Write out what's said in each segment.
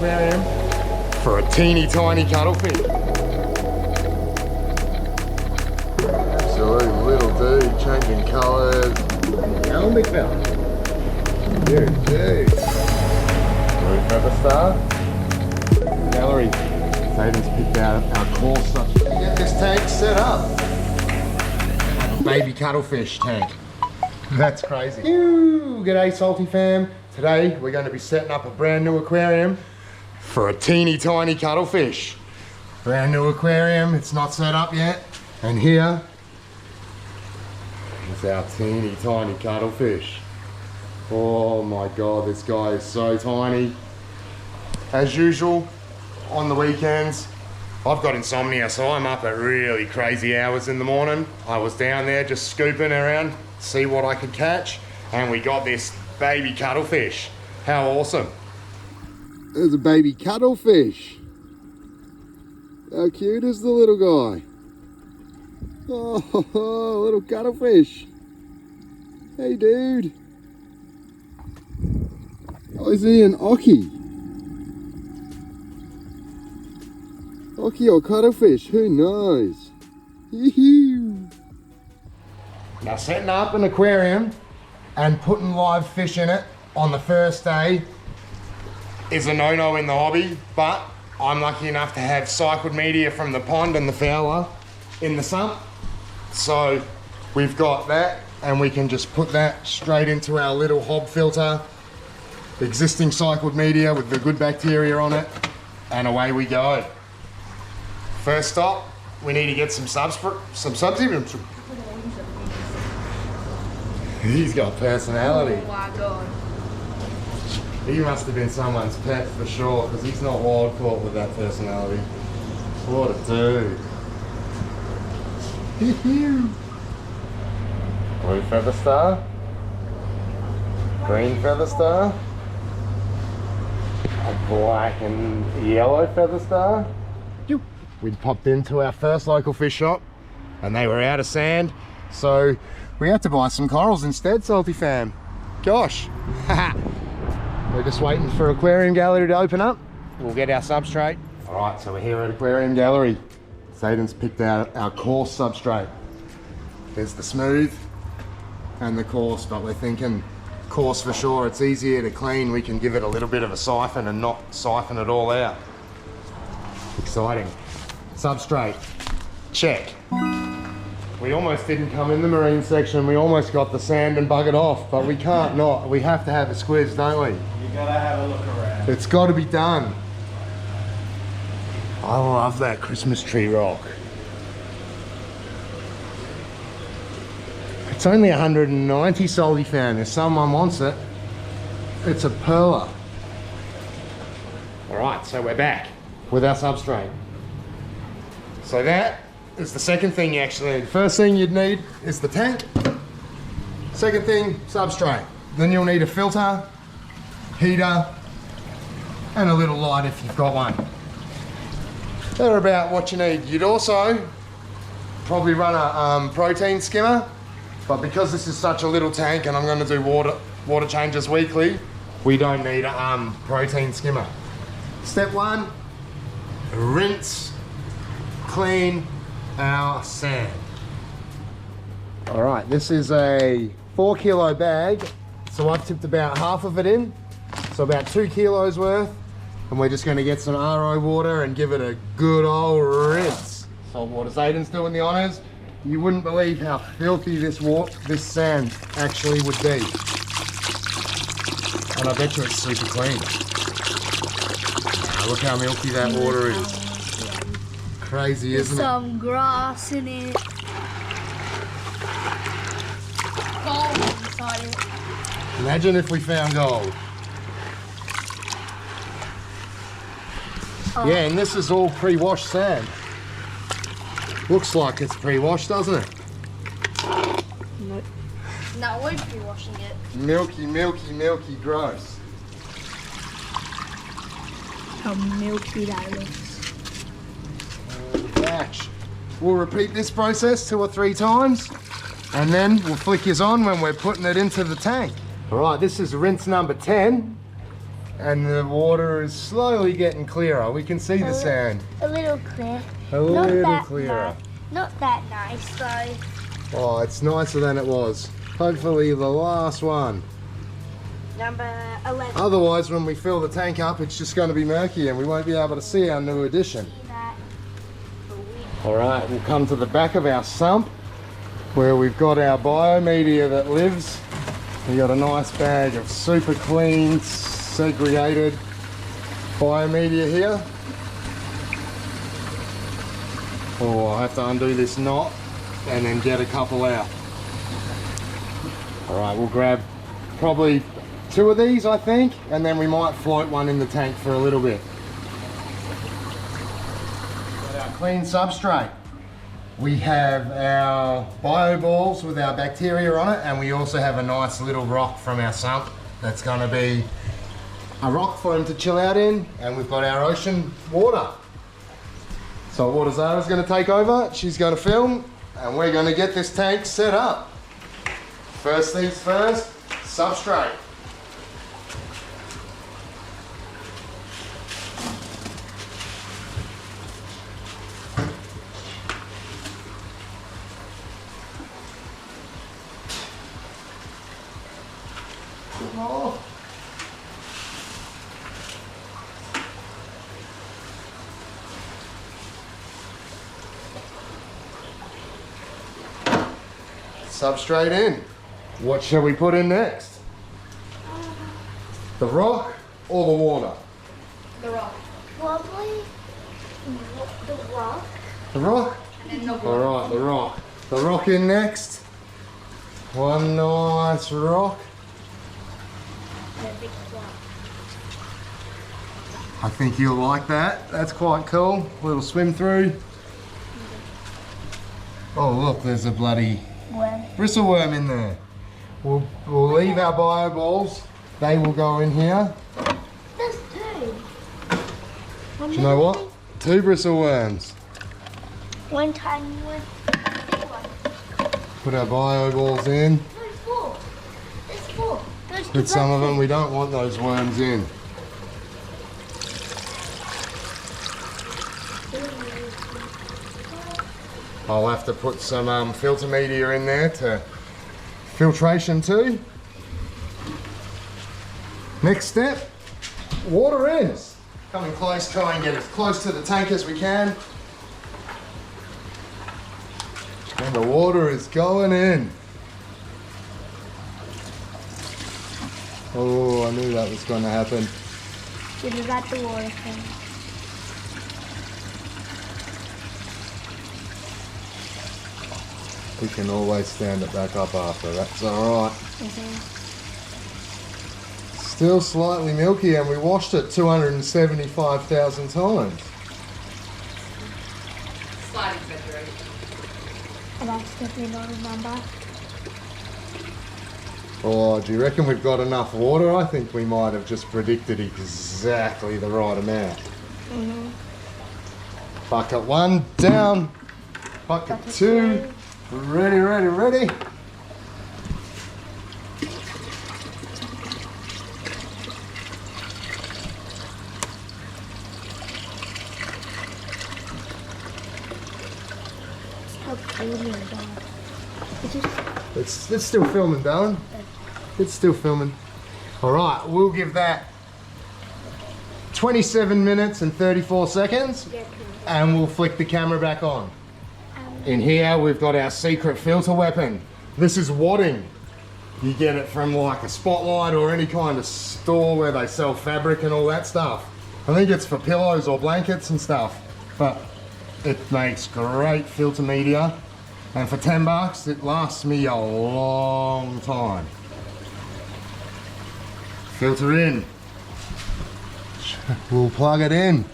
aquarium for a teeny tiny cuttlefish. Absolute little dude, changing colours. Come on, big fella. Dude. Blue feather star. Gallery. Aiden's picked out our course to get this tank set up. Baby cuttlefish tank. That's crazy. G'day Salty fam. Today we're going to be setting up a brand new aquarium for a teeny tiny cuttlefish. Brand new aquarium, it's not set up yet. And here is our teeny tiny cuttlefish. Oh my God, this guy is so tiny. As usual, on the weekends, I've got insomnia, so I'm up at really crazy hours in the morning. I was down there just scooping around, see what I could catch, and we got this baby cuttlefish. How awesome. There's a baby cuttlefish. How cute is the little guy? Oh, little cuttlefish. Hey dude. Oh, is he an Ockie? Ockie or cuttlefish, who knows? Now setting up an aquarium and putting live fish in it on the first day is a no-no in the hobby, but I'm lucky enough to have cycled media from the pond and the fowler in the sump. So we've got that and we can just put that straight into our little hob filter, existing cycled media with the good bacteria on it, and away we go. First stop, we need to get some substitutes. He's got personality. Oh my God. He must have been someone's pet for sure, because he's not wild caught with that personality. What a dude. Blue feather star. Green feather star. A black and yellow feather star. We'd popped into our first local fish shop and they were out of sand, so we had to buy some corals instead, Salty fam. Gosh. We're just waiting for Aquarium Gallery to open up. We'll get our substrate. All right, so we're here at Aquarium Gallery. Aiden's picked out our coarse substrate. There's the smooth and the coarse, but we're thinking coarse for sure. It's easier to clean. We can give it a little bit of a siphon and not siphon it all out. Exciting. Substrate, check. We almost didn't come in the marine section. We almost got the sand and buggered off, but we can't not. We have to have a squiz, don't we? You gotta have a look around. It's got to be done. I love that Christmas tree rock. It's only 190, Salty fan. If someone wants it, it's a perler. All right, so we're back with our substrate. So that is the second thing you actually need. First thing you'd need is the tank. Second thing, substrate. Then you'll need a filter, heater, and a little light if you've got one. They're about what you need. You'd also probably run a protein skimmer, but because this is such a little tank and I'm going to do water changes weekly, we don't need a protein skimmer. Step one, rinse, clean our sand. All right, this is a 4 kilo bag, so I've tipped about half of it in, so about 2 kilos worth, and we're just going to get some RO water and give it a good old rinse. Salt water. Aiden's doing the honors. You wouldn't believe how filthy this sand actually would be, and I bet you it's super clean. Look how milky that water is. Crazy, isn't it? Some grass in it. Gold inside it. Imagine if we found gold. Oh. Yeah, and this is all pre-washed sand. Looks like it's pre-washed, doesn't it? Nope. No, I won't be washing it. Milky, milky, milky, gross. How milky that looks. Batch. We'll repeat this process 2 or 3 times, and then we'll flick yours on when we're putting it into the tank. All right, this is rinse number 10. and the water is slowly getting clearer. We can see the sand. A little clear. A little clearer. Not that nice though. Oh, it's nicer than it was. Hopefully the last one. Number 11. Otherwise, when we fill the tank up, it's just going to be murky and we won't be able to see our new addition. All right, we'll come to the back of our sump where we've got our Biome Media that lives. We got a nice bag of super clean, segregated Biome Media here. Oh, I have to undo this knot and then get a couple out. All right, we'll grab probably 2 of these, I think, and then we might float one in the tank for a little bit. Got our clean substrate. We have our bio balls with our bacteria on it, and we also have a nice little rock from our sump that's going to be a rock for him to chill out in, and we've got our ocean water. So Water Zara's going to take over, she's going to film, and we're going to get this tank set up. First things first, substrate. Substrate in. What shall we put in next? The rock or the water? The rock. Probably the rock. The rock? And then the water. Alright, the rock. The rock in next. One nice rock. The big rock. I think you'll like that. That's quite cool. Little swim through. Oh look, there's a bloody bristleworm in there. We'll leave our bio balls. They will go in here. There's 2. Do you know what? 2 bristleworms. One tiny one. Big one. Put our bio balls in. There's 4. There's 4. There's 2. Put some of them, we don't want those worms in. I'll have to put some filter media in there to filtration too. Next step, water in. Coming close, try and get as close to the tank as we can. And the water is going in. Oh, I knew that was going to happen. You got the water thing. We can always stand it back up after, that's alright. Still slightly milky and we washed it 275,000 times. Sliding filter. And I definitely not remember. Oh, do you reckon we've got enough water? I think we might have just predicted exactly the right amount. Bucket 1 down. Bucket 2. Ready, ready, ready. It's still filming, darling. It's still filming. All right, we'll give that 27 minutes and 34 seconds, and we'll flick the camera back on. In here, we've got our secret filter weapon. This is wadding. You get it from like a Spotlight or any kind of store where they sell fabric and all that stuff. I think it's for pillows or blankets and stuff, but it makes great filter media. And for 10 bucks, it lasts me a long time. Filter in. We'll plug it in.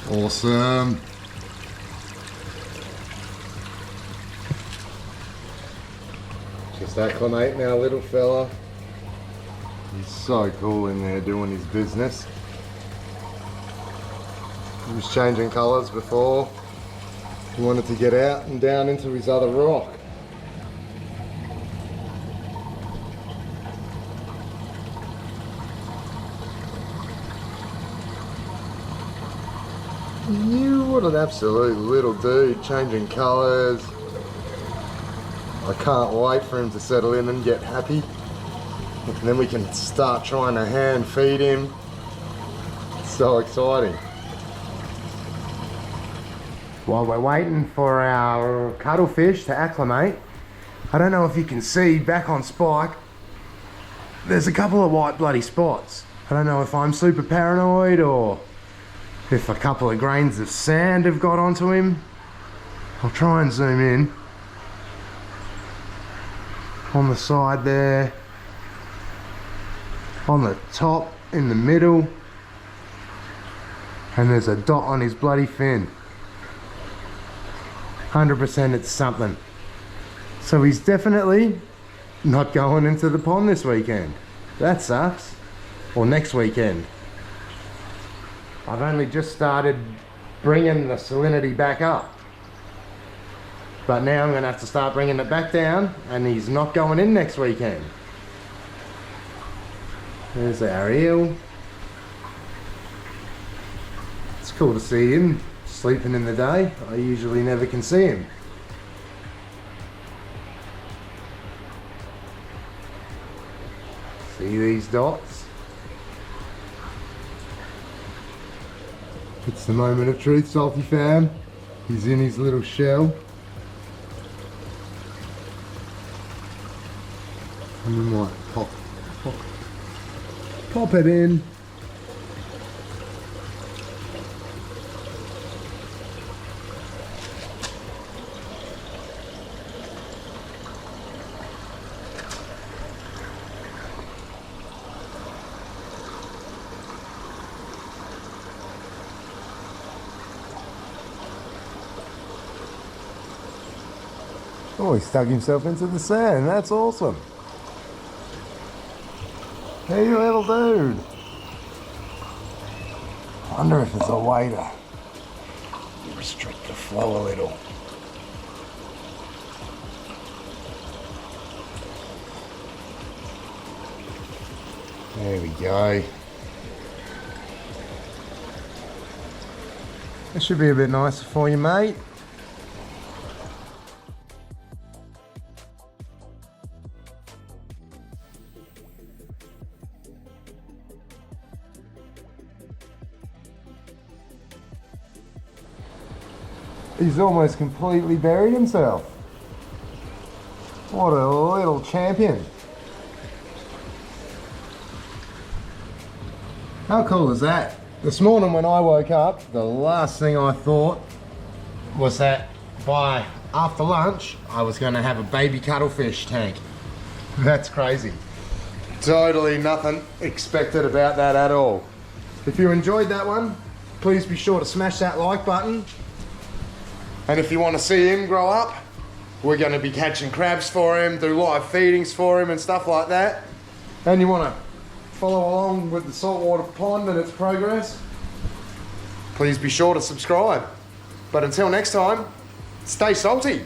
Awesome. Just acclimating our little fella. He's so cool in there doing his business. He was changing colours before. He wanted to get out and down into his other rock. What an absolute little dude, changing colours. I can't wait for him to settle in and get happy. And then we can start trying to hand feed him. It's so exciting. While we're waiting for our cuttlefish to acclimate, I don't know if you can see back on Spike, there's a couple of white bloody spots. I don't know if I'm super paranoid or if a couple of grains of sand have got onto him. I'll try and zoom in. On the side there, on the top, in the middle, and there's a dot on his bloody fin. 100% it's something. So he's definitely not going into the pond this weekend. That sucks. Or next weekend. I've only just started bringing the salinity back up. But now I'm going to have to start bringing it back down, and he's not going in next weekend. There's our eel. It's cool to see him sleeping in the day. I usually never can see him. See these dots? It's the moment of truth, Salty fam. He's in his little shell. And we might pop it in. Oh, he stuck himself into the sand. That's awesome. Hey, you little dude. I wonder if there's a way to restrict the flow a little. There we go. That should be a bit nicer for you, mate. He's almost completely buried himself. What a little champion. How cool is that? This morning when I woke up, the last thing I thought was that by after lunch, I was going to have a baby cuttlefish tank. That's crazy. Totally nothing expected about that at all. If you enjoyed that one, please be sure to smash that like button. And if you want to see him grow up, we're going to be catching crabs for him, do live feedings for him and stuff like that. And you want to follow along with the saltwater pond and its progress, please be sure to subscribe. But until next time, stay salty.